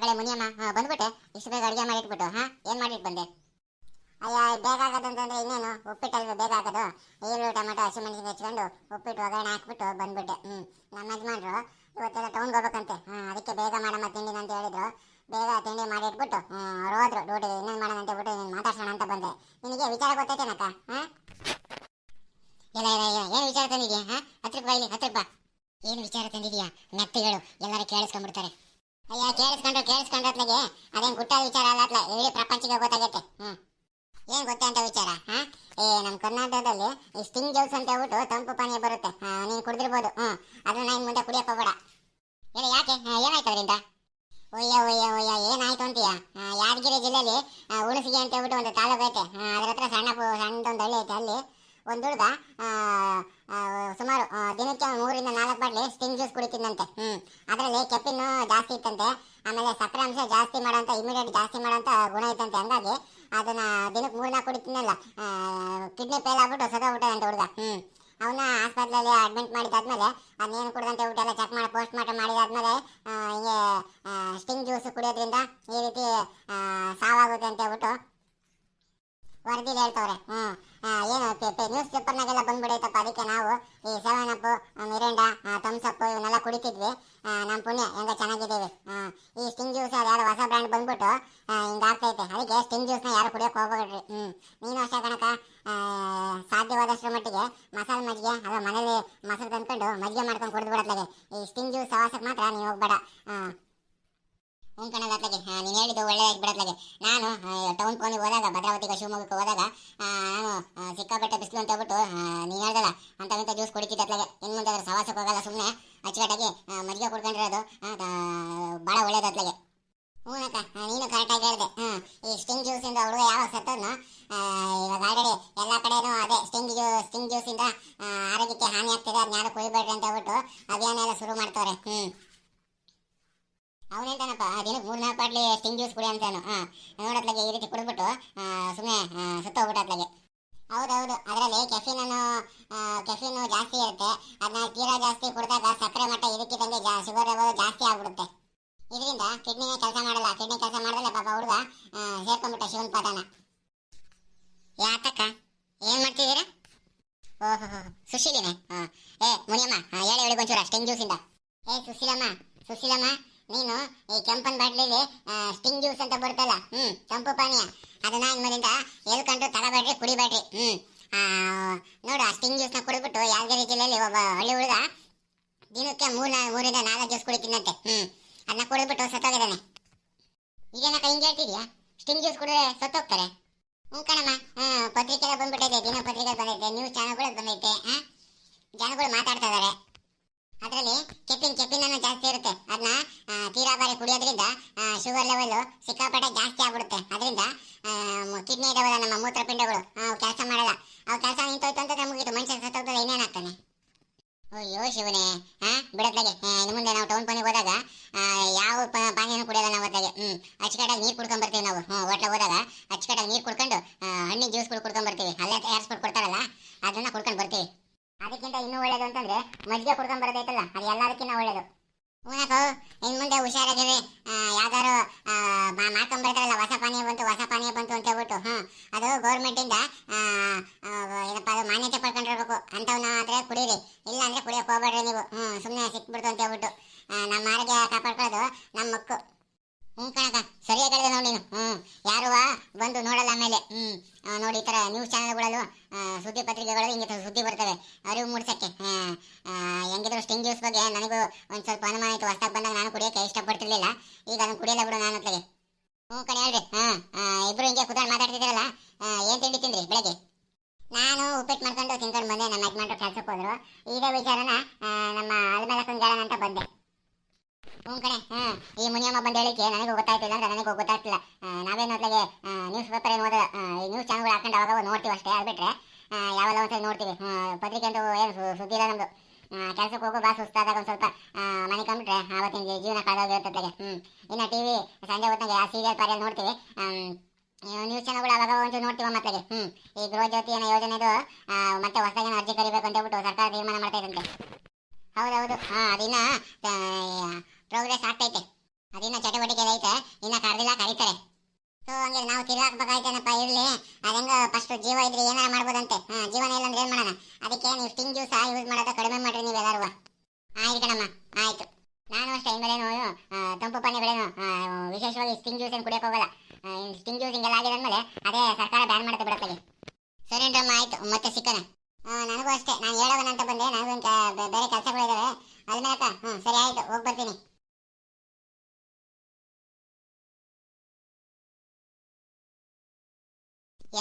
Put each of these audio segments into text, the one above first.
ಮಗಳೇ ಮುನಿಯಮ್ಮ ಬಂದ್ಬಿಟ್ಟೆ. ಇಷ್ಟು ಬೇಗ ಅಡುಗೆ ಮಾಡಿಟ್ಬಿಟ್ಟು ಏನು ಮಾಡಿಟ್ಟು ಬಂದೆ? ಅಯ್ಯ ಬೇಗ ಆಗೋದಂತಂದ್ರೆ ಇನ್ನೇನು ಉಪ್ಪಿಟ್ಟಲ್ವ ಬೇಗ ಆಗೋದು. ಈರುಳ್ಳಿ ಟೊಮೆಟೊ ಹಸಿಮೆಣಸಿನ ಹೆಚ್ಕೊಂಡು ಉಪ್ಪಿಟ್ಟು ಒಗ್ಗರಣೆ ಹಾಕ್ಬಿಟ್ಟು ಬಂದ್ಬಿಟ್ಟೆ. ನಮ್ಮ ಯಜಮಾನ್ರು ಇವತ್ತೆಲ್ಲ ಟೌನ್ಗೆ ಹೋಗ್ಬೇಕಂತೆ. ಅದಕ್ಕೆ ಬೇಗ ಮಾಡಮ್ಮ ತಿಂಡಿನ ಅಂತ ಹೇಳಿದ್ರು. ಬೇಗ ತಿಂಡಿ ಮಾಡಿ ಇಟ್ಬಿಟ್ಟು ಅವ್ರು ಹೋದ್ರು ಡ್ಯೂಟಿಗೆ. ಇನ್ನೇನು ಮಾಡೋಣ ಅಂತ ಬಿಟ್ಟು ನೀನು ಮಾತಾಡ್ಸೋಣ ಅಂತ ಬಂದೆ. ನಿನಗೆ ವಿಚಾರ ಗೊತ್ತೈತೇನಕ್ಕ? ಎಲ್ಲ ಏನು ವಿಚಾರ ತಂದಿದ್ಯಾ? ಹತ್ರ ಬಾಯಿಲಿ ಹತ್ರ ಬಾ. ಏನು ವಿಚಾರ ತಂದಿದ್ಯಾ? ಮೆತ್ತ ಹೇಳು, ಎಲ್ಲರೂ ಕೇಳಿಸ್ಕೊಂಡ್ಬಿಡ್ತಾರೆ. ಅಯ್ಯ ಕೇಳಿಸ್ಕೊಂಡ್ರತ್ಲಾಗೆ ಅದೇನು ಗುಟ್ಟಾದ ವಿಚಾರ ಅಲ್ಲ ಅತ್ಲ, ಇಡೀ ಪ್ರಪಂಚಕ್ಕೆ ಗೊತ್ತಾಗೈತೆ. ಏನ್ ಗೊತ್ತಾ ಅಂತ ವಿಚಾರ? ನಮ್ಮ ಕರ್ನಾಟಕದಲ್ಲಿ ಈ ಸ್ಟಿಂಗ್ ಜ್ಯೂಸ್ ಅಂತ ಹೇಳ್ಬಿಟ್ಟು ತಂಪು ಪಾನೀಯ ಬರುತ್ತೆ. ನೀನು ಕುಡಿದಿರ್ಬೋದು. ಅದನ್ನ ಇನ್ನು ಮುಂದೆ ಕುಡಿಯಕ್ಕೆ ಹೋಗ್ಬೇಡ. ಹೇಳಿ ಯಾಕೆ? ಏನಾಯ್ತು ಅದರಿಂದ? ಒಯ್ಯ ಏನಾಯ್ತು ಅಂತೀಯ? ಯಾದಗಿರಿ ಜಿಲ್ಲೆಯಲ್ಲಿ ಹುಣಸಿಗೆ ಅಂತ ಹೇಳ್ಬಿಟ್ಟು ಒಂದು ತಾಲೂಕು ಐತೆ. ಅದ್ರ ಹತ್ರ ಸಣ್ಣದೊಂದು ಹಳ್ಳಿ ಐತೆ. ಅಲ್ಲಿ ಒಂದು ಹುಡುಗ ಸುಮಾರು ದಿನಕ್ಕೆ 3-4 ಬಾಟ್ಲಿ ಸ್ಟಿಂಗ್ ಜ್ಯೂಸ್ ಕುಡಿತಿದ್ದಂತೆ. ಅದರಲ್ಲಿ ಕೆಫಿನ್ ಜಾಸ್ತಿ ಇತ್ತಂತೆ. ಆಮೇಲೆ ಸಕ್ಕರೆ ಅಂಶ ಜಾಸ್ತಿ ಮಾಡೋಂಥ, ಇಮಿಡಿಯೇಟ್ ಜಾಸ್ತಿ ಮಾಡೋಂಥ ಗುಣ ಇತ್ತಂತೆ. ಹಂಗಾಗಿ ಅದನ್ನ ದಿನಕ್ಕೆ 3-4 ಕುಡಿತೀನಲ್ಲ, ಕಿಡ್ನಿ ಫೇಲ್ ಆಗ್ಬಿಟ್ಟು ಸತ್ತೋಗ್ಬಿಟ್ಟದಂತೆ ಹುಡುಗ. ಅವನ್ನ ಹಾಸ್ಪಿಟ್ಲಲ್ಲಿ ಅಡ್ಮಿಟ್ ಮಾಡಿದಾದ್ಮೇಲೆ ಅದನ್ನೇನು ಕುಡ್ದಂತೆ ಊಟ ಎಲ್ಲ ಚೆಕ್ ಮಾಡಿ ಪೋಸ್ಟ್ ಮಾರ್ಟಮ್ ಮಾಡಿದಾದ್ಮೇಲೆ ಹಿಂಗೆ ಸ್ಟಿಂಗ್ ಜ್ಯೂಸ್ ಕುಡಿಯೋದ್ರಿಂದ ಈ ರೀತಿ ಸಾವಾಗುತ್ತೆ ಅಂತ ಹೇಳ್ಬಿಟ್ಟು ವರದಿಲಿ ಹೇಳ್ತವ್ರೆ. ಏನು ನ್ಯೂಸ್ ಪೇಪರ್ನಾಗೆಲ್ಲ ಬಂದ್ಬಿಡೈತಪ್ಪ. ಅದಕ್ಕೆ ನಾವು ಈ 7 ಅಪ್, ಮಿರಿಂಡಾ, ಥಮ್ಸ್ ಅಪ್ ಇವನ್ನೆಲ್ಲ ಕುಡಿತಿದ್ವಿ. ನಮ್ಮ ಪುಣ್ಯ ಹೆಂಗ ಚೆನ್ನಾಗಿದ್ದೀವಿ. ಈ ಸ್ಟಿಂಗ್ ಜ್ಯೂಸ್ ಅದು ಯಾರು ಹೊಸ ಬ್ರ್ಯಾಂಡ್ ಬಂದ್ಬಿಟ್ಟು ಹಿಂಗಾಗ್ತೈತೆ. ಅದಕ್ಕೆ ಸ್ಟಿಂಗ್ ಜ್ಯೂಸ್ನ ಯಾರು ಕುಡಿಯೋಕೆ ಹೋಗ್ಬೇಡ್ರಿ. ನೀನು ಅಷ್ಟೇ ಕಣಕ. ಸಾಧ್ಯವಾದಷ್ಟರ ಮಟ್ಟಿಗೆ ಮಸಾಲೆ ಮಜ್ಜಿಗೆ ಅದು ಮನೇಲಿ ಮೊಸರು ತಂದ್ಕೊಂಡು ಮಜ್ಜಿಗೆ ಮಾಡ್ಕೊಂಡು ಕುಡಿದು ಬಿಡತ್ಲಾಗೆ. ಈ ಸ್ಟಿಂಗ್ ಜ್ಯೂಸ್ ಸವಾಸಕ್ಕೆ ಮಾತ್ರ ನೀವು ಹೋಗ್ಬೇಡ. ಕಣದತ್ಲಾಗೆ ನೀನು ಹೇಳಿದ್ದು ಒಳ್ಳೆಯದಾಗಿ ಬಿಡತ್ಲಾಗೆ. ನಾನು ಟೌನ್ ಪೋನಿಗೆ ಹೋದಾಗ, ಭದ್ರಾವತಿಗೆ ಶಿವಮೊಗ್ಗಕ್ಕೆ ಹೋದಾಗ ನಾನು ಸಿಕ್ಕಾಪಟ್ಟೆ ಬಿಸಿಲು ಅಂತ ಹೇಳ್ಬಿಟ್ಟು ನೀನು ಹೇಳ್ದಲ್ಲ ಅಂತ ಜ್ಯೂಸ್ ಕುಡಿತಿದ್ದತ್ಲಾಗೆ. ಇನ್ನು ಮುಂದೆ ಅದ್ರ ಸವಾಸಕ್ಕೆ ಹೋಗಲ್ಲ. ಸುಮ್ಮನೆ ಅಚ್ಚುಕಟ್ಟಾಗಿ ಮಜ್ಜಿಗೆ ಕುಡ್ಕೊಂಡಿರೋದು ಭಾಳ ಒಳ್ಳೇದತ್ಲಾಗೆ. ಹ್ಞೂನಕ್ಕ, ನೀನು ಕರೆಕ್ಟಾಗಿ ಹೇಳಿದೆ. ಈ ಸ್ಟಿಂಗ್ ಜ್ಯೂಸಿಂದ ಹುಡುಗ ಯಾವಾಗ ಸತ್ತೋದ್ನೋ, ಇವಾಗ ಆಲ್ರೆಡಿ ಎಲ್ಲ ಕಡೆನೂ ಅದೇ ಸ್ಟಿಂಗ್ ಜ್ಯೂಸಿಂದ ಆರೋಗ್ಯಕ್ಕೆ ಹಾನಿ ಆಗ್ತಿದೆ, ಅದನ್ನ ಯಾರು ಕುಡಿಬೇಡ್ರಿ ಅಂತ ಹೇಳ್ಬಿಟ್ಟು ಅಭಿಯಾನ ಎಲ್ಲ ಶುರು ಮಾಡ್ತವ್ರೆ. ಅವನೇಂತಾನಪ್ಪ ದಿನಕ್ಕೆ 3-4 ಬಾಟ್ಲಿ ಸ್ಟಿಂಗ್ ಜ್ಯೂಸ್ ಕುಡಿ ಅಂತಾನು. ನೋಡತ್ಲಾಗೆ ಈ ರೀತಿ ಕುಡಿದ್ಬಿಟ್ಟು ಸುಮ್ಮನೆ ಸುತ್ತೋಗ್ಬಿಟ್ಟತ್ಲಾಗೆ. ಹೌದೌದು, ಅದರಲ್ಲಿ ಕೆಫಿನ್ ಜಾಸ್ತಿ ಇರುತ್ತೆ. ಅದನ್ನ ತೀರಾ ಜಾಸ್ತಿ ಕುಡಿದಾಗ ಸಕ್ಕರೆ ಮಟ್ಟ ಇದಕ್ಕಿದ್ದಂಗೆ ಶುಗರ್ ಲೆವೆಲ್ ಜಾಸ್ತಿ ಆಗ್ಬಿಡುತ್ತೆ. ಇದರಿಂದ ಕಿಡ್ನಿನೇ ಕೆಲಸ ಮಾಡಲ್ಲ. ಕಿಡ್ನಿ ಕೆಲಸ ಮಾಡಿದ್ರೆ ಪಾಪ ಹುಡುಗ ಸೇರ್ಕೊಂಡ್ಬಿಟ್ಟ ಶಿವನ್ ಪಾದನ. ಯಾತಕ್ಕ ಏನ್ ಮಾಡ್ತಿದ್ದೀರಾ? ಓಹೋ ಸುಶೀಲಿನೇ. ಮುನಿಯಮ್ಮ ಹೇಳಿ ಒಂಚೂರ ಸ್ಟಿಂಗ್ ಜ್ಯೂಸಿಂದ. ಸುಶೀಲಮ್ಮ ನೀನು ಈ ಕೆಂಪನ್ ಬಾಟ್ಲಿಲಿ ಸ್ಟಿಂಗ್ ಜ್ಯೂಸ್ ಅಂತ ಬರುತ್ತಲ್ಲ, ತಂಪು ಪಾನೀಯ, ಅದನ್ನ ಇನ್ಮೇಲಿಂದ ಎಲ್ಕೊಂಡು ತಗೋಬೇಡ್ರಿ, ಕುಡಿಬೇಡ್ರಿ. ನೋಡು, ಆ ಸ್ಟಿಂಗ್ ಜ್ಯೂಸ್ನ ಕುಡಿದ್ಬಿಟ್ಟು ಯಾದಗಿರಿ ಜಿಲ್ಲೆಯಲ್ಲಿ ಒಬ್ಬ ಹಳ್ಳಿ ಹುಡುಗ ದಿನಕ್ಕೆ 3-4 ಜ್ಯೂಸ್ ಕುಡಿತೀನಂತೆ. ಅದನ್ನ ಕುಡಿದ್ಬಿಟ್ಟು ಸತ್ತೋಗಿದ್ದಾನೆ. ಈಗೇನಕ್ಕ ಹಿಂಗೆ ಹೇಳ್ತಿದ್ಯಾ? ಸ್ಟಿಂಗ್ ಜ್ಯೂಸ್ ಕುಡಿದ್ರೆ ಸತ್ತೋಗ್ತಾರೆ? ಕಣಮ್ಮ, ಪತ್ರಿಕೆಲ್ಲ ಬಂದ್ಬಿಟ್ಟೈತೆ, ದಿನ ಪತ್ರಿಕೆ ಬಂದೈತೆ, ನ್ಯೂಸ್ ಚಾನಲ್ಗಳು ಬಂದೈತೆ. ಜನಗಳು ಮಾತಾಡ್ತಾ ಇದಾರೆ. ಅದರಲ್ಲಿ ಕೆಫಿನ್ ಅನ್ನೋ ಜಾಸ್ತಿ ಇರುತ್ತೆ. ಅದನ್ನ ತೀರಾ ಬಾರಿ ಕುಡಿಯೋದ್ರಿಂದ ಶುಗರ್ ಲೆವೆಲ್ ಸಿಕ್ಕಾಪಟ್ಟೆ ಜಾಸ್ತಿ ಆಗ್ಬಿಡುತ್ತೆ. ಅದರಿಂದ ಕಿಡ್ನಿ ಇದಾವಲ್ಲ, ನಮ್ಮ ಮೂತ್ರಪಿಂಡಗಳು ಕೆಲಸ ಮಾಡಲ್ಲ. ಅವು ಕೆಲಸ ನಿಂತೋಯ್ತು ಅಂತ ನಮಗಿದು ಮನುಷ್ಯ ಸತ್ತೋಗ್ತದೆ, ಇನ್ನೇನಾಗ್ತಾನೆ? ಅಯ್ಯೋ ಶಿವನೇ, ಬಿಡತ್ಲಾಗೆ. ಇನ್ನು ಮುಂದೆ ನಾವು ಟೌನ್ ಪನಿಗೆ ಹೋದಾಗ ಯಾವ ಪಾನೀಯನೂ ಕುಡಿಯೋಲ್ಲ ನಾವು. ಅತ್ಲಾಗೆ ಅಚ್ಚುಕಟ್ಟಾಗಿ ನೀರು ಕುಡ್ಕೊಂಡ್ ಬರ್ತೀವಿ ನಾವು. ಹೋಟ್ಲಿಗೆ ಹೋದಾಗ ಅಚ್ಚುಕಟ್ಟಾಗಿ ನೀರು ಕುಡ್ಕೊಂಡು ಹಣ್ಣಿನ ಜ್ಯೂಸ್ಗಳು ಕುಡ್ಕೊಂಡ್ ಬರ್ತೀವಿ. ಅಲ್ಲೇ ತಯಾರಿಸ್ಬಿಟ್ಟು ಕೊಡ್ತಾರಲ್ಲ, ಅದನ್ನ ಕುಡ್ಕೊಂಡು ಬರ್ತೀವಿ. ಅದಕ್ಕಿಂತ ಇನ್ನೂ ಒಳ್ಳೇದು ಅಂತಂದ್ರೆ ಮಜ್ಜಿಗೆ ಕುಡ್ಕೊಂಡ್ ಬರೋದೈತಲ್ಲ, ಅದು ಎಲ್ಲದಕ್ಕಿಂತ ಒಳ್ಳೇದು. ಹೂನಕೋ, ಇನ್ನು ಮುಂದೆ ಹುಷಾರಾಗಿರಿ. ಯಾವ್ದಾರು ಮಾಡ್ಕೊಂಡ್ಬರ್ತಾರಲ್ಲ, ಹೊಸ ಪಾನೀಯ ಬಂತು ಅಂತ ಹೇಳ್ಬಿಟ್ಟು ಅದು ಗೌರ್ಮೆಂಟಿಂದ ಏನಪ್ಪ ಅದು ಮಾನ್ಯತೆ ಪಡ್ಕೊಂಡಿರ್ಬೇಕು. ಅಂಥವನ್ನ ಆದರೆ ಕುಡೀರಿ, ಇಲ್ಲ ಅಂದ್ರೆ ಕುಡಿಯೋಕೆ ಹೋಗ್ಬೇಡ್ರಿ ನೀವು. ಸುಮ್ಮನೆ ಸಿಕ್ಬಿಡ್ತು ಅಂತ ಹೇಳ್ಬಿಟ್ಟು ನಮ್ಮ ಆರೋಗ್ಯ ಕಾಪಾಡ್ಕೊಳ್ಳೋದು ನಮ್ಮ ಮಕ್ಕು. ಕಣಕ, ಸರಿಯಾಗಿ ಹೇಳಿದೆ ನೋಡಿ ನೀನು. ಯಾರು ಬಂದು ನೋಡಲ್ಲ ಆಮೇಲೆ. ನೋಡಿ, ಈ ಥರ ನ್ಯೂಸ್ ಚಾನಲ್ಗಳಲ್ಲೂ ಸುದ್ದಿ ಪತ್ರಿಕೆಗಳು ಹಿಂಗೆ ಸುದ್ದಿ ಬರ್ತವೆ, ಅರಿವು ಮೂಡ್ಸಕ್ಕೆ. ಹೆಂಗಿದ್ರು ಸ್ಟಿಂಗ್ ಜ್ಯೂಸ್ ಬಗ್ಗೆ ನನಗೂ ಒಂದು ಸ್ವಲ್ಪ ಅನುಮಾನ ಇತ್ತು. ಹೊಸ್ದಾಗಿ ಬಂದಾಗ ನಾನು ಕುಡಿಯೋಕೆ ಇಷ್ಟಪಡ್ತಿರ್ಲಿಲ್ಲ. ಈಗ ಅದನ್ನು ಕುಡಿಯಲ್ಲ ಬಿಡು ನಾನು ಅತ್ಲಾಗೆ. ಕಣೆ ಹೇಳ್ರಿ. ಇಬ್ರು ಹಿಂಗೆ ಕೂತ್ಕೊಂಡು ಮಾತಾಡ್ತಿದ್ದೀರಲ್ಲ, ಏನು ತಿಂಡಿ ತಿಂದ್ರಿ ಬೆಳಗ್ಗೆ? ನಾನು ಉಪ್ಪಿಟ್ಟು ಮಾಡ್ಕೊಂಡು ತಿನ್ಕೊಂಡು ಬಂದೆ. ನಮ್ಮ ಯಜಮಾನ್ರು ಕೆಲ್ಸಕ್ಕೆ ಹೋದ್ರು. ಇದೇ ವಿಚಾರನ ನಮ್ಮ ಅಲ್ಮೇಲಕ್ಕಂಗೆ ಹೇಳೋಣ ಅಂತ ಬಂದೆ. ಕಣೆ, ಈ ಮುನಿಯಮ್ಮ ಬಂದ ಹೇಳಿಕೆ ನನಗೂ ಗೊತ್ತಾಯ್ತಿಲ್ಲ ಅಂದ್ರೆ ನನಗೂ ಗೊತ್ತಾಗ್ತಿಲ್ಲ. ನಾವೇನು ಅತ್ಲಾಗೆ ನ್ಯೂಸ್ ಪೇಪರ್ ಏನು ಓದಲ್ಲ, ಈ ನ್ಯೂಸ್ ಚಾನಲ್ಗಳು ಹಾಕೊಂಡು ಅವಾಗ ನೋಡ್ತೀವಿ ಅಷ್ಟೇ. ಅದು ಬಿಟ್ರೆ ಯಾವೆಲ್ಲ ಒಂದ್ಸಲ ನೋಡ್ತೀವಿ. ಪತ್ರಿಕೆ ಅಂತೂ ಏನು ಸುದ್ದಿ ಇಲ್ಲ ನಮ್ಮದು. ಕೆಲ್ಸಕ್ಕೆ ಹೋಗೋ ಬಾ ಸುಸ್ತಾದಾಗ ಒಂದು ಸ್ವಲ್ಪ ಮನೆ ಕಂಬಿಟ್ರೆ ಆವತ್ತಿನ ಜೀವನ ಕಾಲೋಗಿರ್ತದೆ. ಇನ್ನು ಟಿ ವಿ ಸಂಜೆ ಹೊತ್ತಿಗೆ ಆ ಸೀರಿಯಲ್ ಪಾರಿಯಲ್ ನೋಡ್ತೀವಿ. ನ್ಯೂಸ್ ಚಾನಲ್ಗಳು ಅವಾಗ ಒಂಚೂರು ನೋಡ್ತೀವ ಮಕ್ಕಳಿಗೆ. ಈ ಗೃಹ ಜ್ಯೋತಿ ಅನ್ನೋ ಯೋಜನೆದು ಮತ್ತೆ ಹೊಸದಾಗಿ ಅರ್ಜಿ ಕರಿಬೇಕು ಅಂತ ಹೇಳ್ಬಿಟ್ಟು ಸರ್ಕಾರ ತೀರ್ಮಾನ ಮಾಡ್ತಾ ಇದಂತೆ. ಹೌದೌದು, ಅದಿನ್ನ ಪ್ರೋಗ್ರೆಸ್ ಆಗ್ತೈತೆ, ಅದಿನ್ನ ಚಟುವಟಿಕೆ ಐತೆ. ತಂಪು ಪಾನೀಯಗಳೇನು ವಿಶೇಷವಾಗಿ ಸ್ಟಿಂಗ್ ಜ್ಯೂಸ್ ಏನು ಕುಡಿಯಕ್ಕೆ ಹೋಗಲ್ಲ. ಸ್ಟಿಂಗ್ ಜ್ಯೂಸ್ ಹಿಂಗೆಲ್ಲ ಆಗಿದೆ ಅಂದಮೇಲೆ ಅದೇ ಸರ್ಕಾರ ಬ್ಯಾನ್ ಮಾಡುತ್ತೆ ಬಿಡತ್ತಾಗೆ. ಸರಿ ಡ್ರಮ್ಮ, ಆಯ್ತು, ಮತ್ತೆ ಸಿಕ್ಕನೆ. ನನಗೂ ಅಷ್ಟೇ, ನಾನು ಹೇಳೋಣ ಅಂತ ಬಂದೆ, ನನಗೂ ಬೇರೆ ಕೆಲಸಗಳಿದ್ದಾವೆ ಅದನ್ನ. ಸರಿ ಆಯ್ತು, ಹೋಗಿ ಬರ್ತೀನಿ.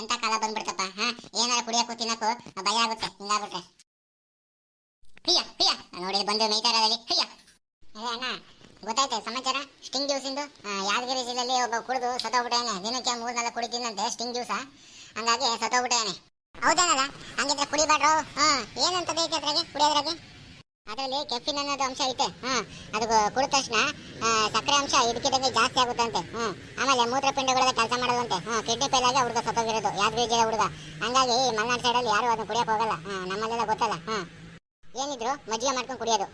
ಎಂತ ಕಾಲ ಬಂದ್ಬಿಡ್ತಪ್ಪ. ಏನಾರ ಕುಡಿಯಕ್ಕೂ ತಿನ್ನಕ್ಕೂ ಭಯ ಆಗುತ್ತೆ ಹಿಂಗಾಗ್ಬಿಟ್ರೆ. ಹಿಯ್ಯ ಹಿಯ್ಯ ನೋಡಿ ಬಂದು ಮೇಯ್ತಾ ಇರೋದಲ್ಲಿ ಹಿಯ್ಯ. ಅದೇ ಅಣ್ಣ ಗೊತ್ತಾಯ್ತು ಸಮಾಚಾರ. ಸ್ಟಿಂಗ್ ಜ್ಯೂಸ್ ಇಂದು ಯಾದಗಿರಿ ಜಿಲ್ಲೆಯಲ್ಲಿ ಒಬ್ಬ ಕುಡಿದು ಸತ್ತೋಗ್ಬಿಟ್ಟಾನೆ. ದಿನಕ್ಕೆ 3-4 ಕುಡಿತೀನಂತೆ ಸ್ಟಿಂಗ್ ಜ್ಯೂಸ, ಹಂಗಾಗಿ ಸತ್ತೋಗ್ಬಿಟ್ಟಾನೆ. ಹೌದೇನಲ್ಲ? ಹಂಗಿದ್ರೆ ಕುಡಿಬೇಡ್ರು. ಏನಂತದ ಐತೆ ಅದ್ರಾಗೆ ಕುಡಿಯೋದ್ರಾಗೆ? ಅದರಲ್ಲಿ ಕೆಫಿನ್ ಅನ್ನೋದು ಅಂಶ ಐತೆ. ಅದು ಕುಡಿದ ತಕ್ಷಣ ಸಕ್ಕರೆ ಅಂಶ ಇದಕ್ಕಿದಂಗೆ ಜಾಸ್ತಿ ಆಗುತ್ತಂತೆ. ಆಮೇಲೆ ಮೂತ್ರಪಿಂಡಗಳ ಕೆಲಸ ಮಾಡೋದಂತೆ. ಕಿಡ್ನಿ ಫೇಲ್ ಆಗಿ ಹುಡುಗ ಸತ್ತೋಗಿರೋದು ಯಾದಗಿರಿ ಜಿಲ್ಲೆ ಹುಡುಗ. ಹಂಗಾಗಿ ಮಲೆನಾಡು ಸೈಡಲ್ಲಿ ಯಾರು ಅದನ್ನ ಕುಡಿಯಕ್ಕೆ ಹೋಗಲ್ಲ. ನಮ್ಮಲ್ಲೆಲ್ಲ ಗೊತ್ತಲ್ಲ. ಏನಿದ್ರು ಮಜ್ಜಿಗೆ ಮಾಡ್ಕೊಂಡು ಕುಡಿಯೋದು,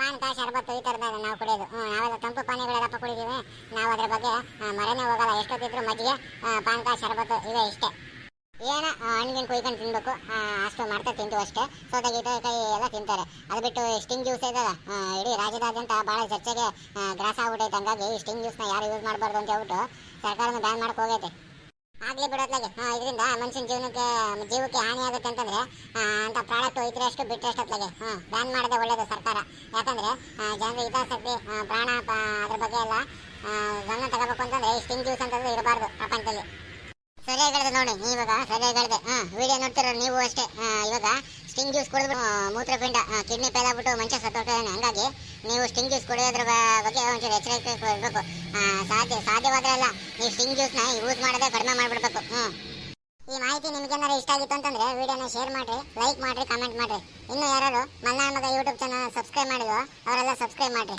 ಪಾನಕ ಶರಬತ್ತು ಈ ಥರದ ನಾವು ಕುಡಿಯೋದು. ನಾವೆಲ್ಲ ತಂಪು ಪಾನೀಯಗಳೆಲ್ಲಪ್ಪ ಕುಡಿದೀವಿ. ನಾವು ಅದ್ರ ಬಗ್ಗೆ ಮರೆನೇ ಹೋಗಲ್ಲ. ಎಷ್ಟೊತ್ತಿದ್ರು ಮಜ್ಜಿಗೆ, ಪಾನಕ ಶರಬತ್ತು ಇವೇ ಇಷ್ಟೇ. ಏನ ಹಣ್ಣಿನ ಕುಯ್ಕೊಂಡು ತಿನ್ಬೇಕು, ಅಷ್ಟು ಮಾಡ್ತಾ ತಿಂತೀವಿ ಅಷ್ಟೇ. ಸೌತೆಗೀತೆ ಕೈ ಎಲ್ಲ ತಿಂತಾರೆ. ಅದು ಬಿಟ್ಟು ಸ್ಟಿಂಗ್ ಜ್ಯೂಸ್ ಇದಲ್ಲ, ಇಡೀ ರಾಜ್ಯದಾದ್ಯಂತ ಭಾಳ ಚರ್ಚೆಗೆ ಗ್ರಾಸ ಆಗ್ಬಿಟ್ಟೈತೆ. ಹಂಗಾಗಿ ಸ್ಟಿಂಗ್ ಜ್ಯೂಸ್ನ ಯಾರು ಯೂಸ್ ಮಾಡಬಾರ್ದು ಅಂತ ಹೇಳ್ಬಿಟ್ಟು ಸರ್ಕಾರನ ಬ್ಯಾನ್ ಮಾಡಕ್ಕೆ ಹೋಗೈತೆ. ಆಗ್ಲಿ ಬಿಡೋತ್ಲಾಗೆ. ಇದರಿಂದ ಮನುಷ್ಯನ ಜೀವಕ್ಕೆ ಹಾನಿ ಆಗುತ್ತೆ ಅಂತಂದ್ರೆ ಅಂತ ಪ್ರಾಡಕ್ಟ್ ಇದ್ರೆ ಅಷ್ಟು ಬಿಟ್ಟರೆ ಅಷ್ಟೊತ್ಲಾಗೆ ಬ್ಯಾನ್ ಮಾಡೋದೇ ಒಳ್ಳೇದು ಸರ್ಕಾರ. ಯಾಕಂದ್ರೆ ಜನರ ಹಿತಾಸಕ್ತಿ, ಪ್ರಾಣ ಅದ್ರ ಬಗ್ಗೆ ಎಲ್ಲ ಗಮನ ತಗೋಬೇಕು ಅಂತಂದ್ರೆ ಈ ಸ್ಟಿಂಗ್ ಜ್ಯೂಸ್ ಅಂತಂದ್ರೆ ಇರಬಾರ್ದು ಪ್ರಪಂಚದಲ್ಲಿ. ಸರಿಯಾಗಿ ಹೇಳಿದೆ ನೋಡಿ, ಇವಾಗ ಸರಿಯಾಗಿ ಹೇಳಿದೆ. ವಿಡಿಯೋ ನೋಡ್ತಿರೋ ನೀವು ಅಷ್ಟೇ. ಇವಾಗ ಸ್ಟಿಂಗ್ ಜ್ಯೂಸ್ ಕುಡಿದ್ಬಿಟ್ಟು ಮೂತ್ರಪಿಂಡ ಕಿಡ್ನಿ ಫೇಲ್ ಆಗ್ಬಿಟ್ಟು ಮನುಷ್ಯ ಸತ್ತೋಗ್ತಾನೆ. ಹಂಗಾಗಿ ನೀವು ಸ್ಟಿಂಗ್ ಜ್ಯೂಸ್ ಕುಡಿಯೋದ್ರ ಬಗ್ಗೆ ಒಂಚೂರು ಎಚ್ಚರಿಕೆ ಇರಬೇಕು. ಸಾಧ್ಯವಾದ್ರೆ ಅಲ್ಲ, ನೀವು ಸ್ಟಿಂಗ್ ಜ್ಯೂಸ್ನ ಯೂಸ್ ಮಾಡೋದೇ ಕಡಿಮೆ ಮಾಡಿಬಿಡ್ಬೇಕು. ಈ ಮಾಹಿತಿ ನಿಮ್ಗೇನಾರು ಇಷ್ಟ ಆಗಿತ್ತು ಅಂತಂದ್ರೆ ವಿಡಿಯೋನ ಶೇರ್ ಮಾಡಿರಿ, ಲೈಕ್ ಮಾಡಿರಿ, ಕಮೆಂಟ್ ಮಾಡಿರಿ. ಇನ್ನೂ ಯಾರು ಮಲ್ನಾಡ್ ಮಗ ಯೂಟ್ಯೂಬ್ ಚಾನಲ್ ಸಬ್ಸ್ಕ್ರೈಬ್ ಮಾಡಿದ್ರು ಅವರೆಲ್ಲ ಸಬ್ಸ್ಕ್ರೈಬ್ ಮಾಡಿರಿ.